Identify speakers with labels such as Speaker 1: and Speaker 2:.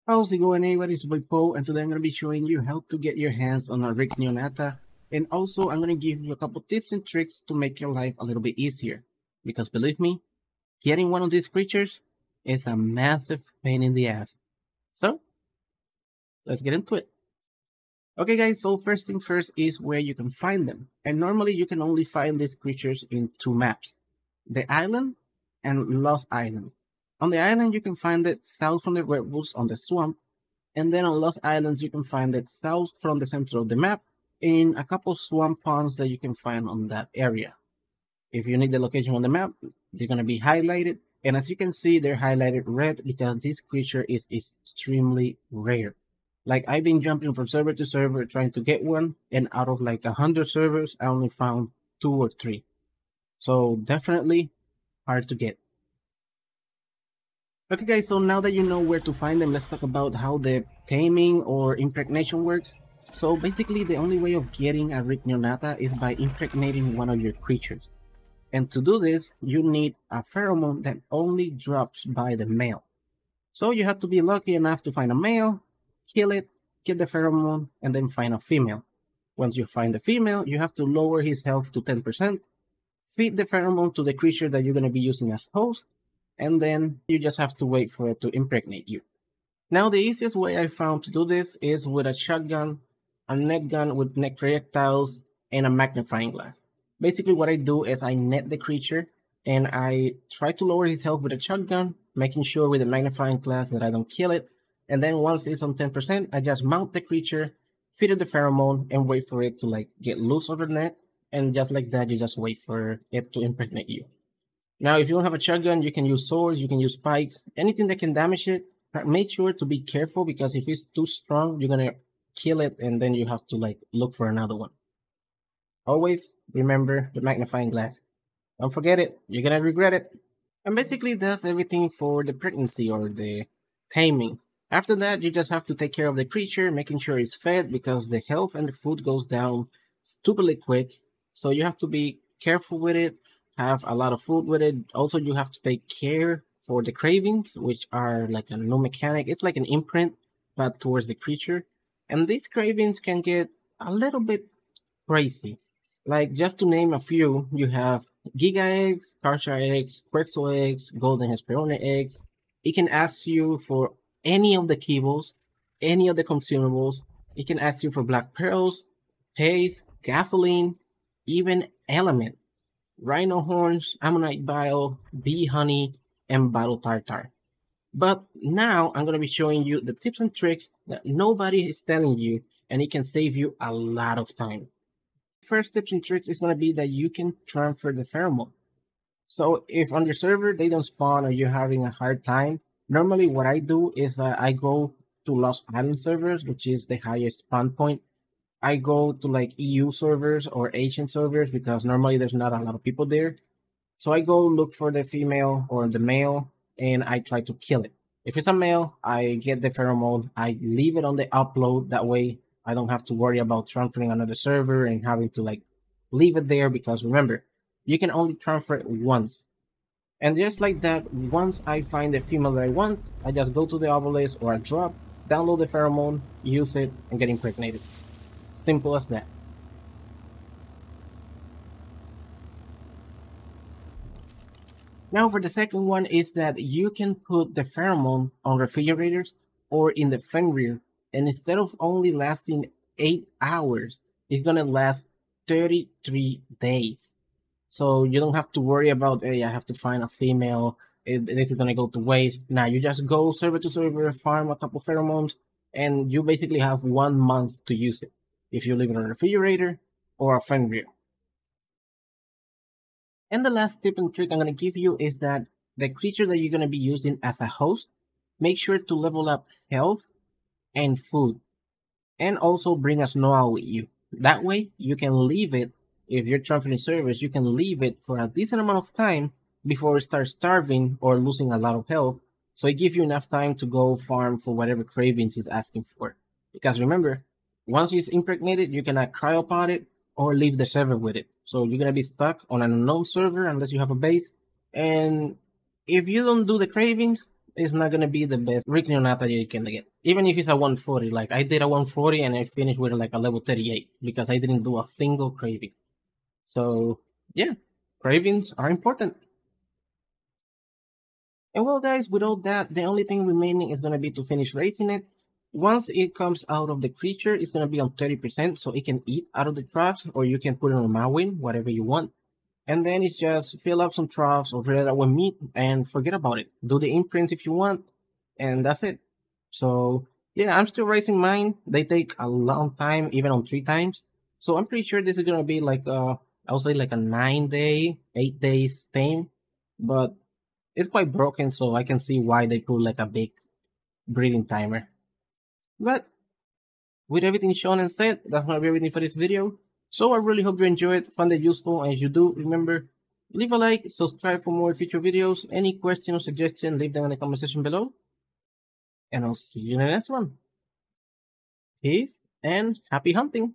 Speaker 1: How's it going, everybody? It's Boy Poe, and today I'm going to be showing you how to get your hands on a Rhyniognatha, and also I'm going to give you a couple tips and tricks to make your life a little bit easier. Because believe me, getting one of these creatures is a massive pain in the ass. So, let's get into it. Okay guys, so first thing first is where you can find them. And normally you can only find these creatures in two maps, the island and Lost Island. On the island you can find it south from the redwoods on the swamp. And then on Lost Islands, you can find it south from the center of the map in a couple swamp ponds that you can find on that area. If you need the location on the map, they're going to be highlighted. And as you can see, they're highlighted red because this creature is extremely rare. Like I've been jumping from server to server trying to get one, and out of like 100 servers, I only found 2 or 3. So definitely hard to get. Okay guys, so now that you know where to find them, let's talk about how the taming or impregnation works. So basically the only way of getting a Rhyniognatha is by impregnating one of your creatures. And to do this, you need a pheromone that only drops by the male. So you have to be lucky enough to find a male, kill it, get the pheromone, and then find a female. Once you find the female, you have to lower his health to 10%, feed the pheromone to the creature that you're going to be using as host, and then you just have to wait for it to impregnate you. Now the easiest way I found to do this is with a shotgun, a net gun with net projectiles, and a magnifying glass. Basically what I do is I net the creature and I try to lower his health with a shotgun, making sure with the magnifying glass that I don't kill it. And then once it's on 10%, I just mount the creature, feed it the pheromone, and wait for it to like get loose of the net. And just like that, you just wait for it to impregnate you. Now, if you don't have a shotgun, you can use swords, you can use spikes, anything that can damage it. But make sure to be careful because if it's too strong, you're gonna kill it and then you have to like look for another one. Always remember the magnifying glass. Don't forget it, you're gonna regret it. And basically that's everything for the pregnancy or the taming. After that, you just have to take care of the creature, making sure it's fed because the health and the food goes down stupidly quick. So you have to be careful with it, have a lot of food with it. Also, you have to take care for the cravings, which are like a new mechanic. It's like an imprint, but towards the creature. And these cravings can get a little bit crazy. Like just to name a few, you have Giga eggs, Karcha eggs, Quexel eggs, Golden Hesperone eggs. It can ask you for any of the kibbles, any of the consumables. It can ask you for black pearls, paste, gasoline, even element, rhino horns, ammonite bile, bee honey, and bottle tartar. But now I'm going to be showing you the tips and tricks that nobody is telling you, and it can save you a lot of time. First tips and tricks is going to be that you can transfer the pheromone. So if on your server they don't spawn or you're having a hard time, normally what I do is I go to Lost Island servers, which is the highest spawn point. I go to like EU servers or Asian servers because normally there's not a lot of people there. So I go look for the female or the male and I try to kill it. If it's a male, I get the pheromone, I leave it on the upload. That way I don't have to worry about transferring another server and having to like leave it there because remember, you can only transfer it once. And just like that, once I find the female that I want, I just go to the obelisk or a drop, download the pheromone, use it, and get impregnated. Simple as that. Now for the second one is that you can put the pheromone on refrigerators or in the Fenrir, and instead of only lasting 8 hours, it's gonna last 33 days. So you don't have to worry about, hey, I have to find a female, this is gonna go to waste. Now you just go server to server, farm a couple pheromones, and you basically have 1 month to use it if you leave it on a refrigerator or a Fenrir. And the last tip and trick I'm going to give you is that the creature that you're going to be using as a host, make sure to level up health and food. And also bring a snow owl with you. That way, you can leave it, if you're transferring servers, you can leave it for a decent amount of time before it starts starving or losing a lot of health. So it gives you enough time to go farm for whatever cravings it's asking for. Because remember, once it's impregnated, you cannot cry upon it or leave the server with it. So you're gonna be stuck on an unknown server unless you have a base. And if you don't do the cravings, it's not gonna be the best Rhyniognatha you can get. Even if it's a 140, like I did a 140 and I finished with like a level 38 because I didn't do a single craving. So yeah, cravings are important. And well, guys, with all that, the only thing remaining is gonna be to finish raising it. Once it comes out of the creature, it's gonna be on 30%, so it can eat out of the traps, or you can put it on Mawin, whatever you want. And then it's just fill up some troughs or fill it up with meat and forget about it. Do the imprints if you want, and that's it. So yeah, I'm still raising mine. They take a long time, even on 3 times. So I'm pretty sure this is gonna be like I would say like a 9 day, 8 days thing. But it's quite broken, so I can see why they put like a big breeding timer. But with everything shown and said, that's gonna be everything for this video. So I really hope you enjoyed, found it useful, and if you do, remember, leave a like, subscribe for more future videos. Any question or suggestion, leave them in the comment section below. And I'll see you in the next one. Peace and happy hunting!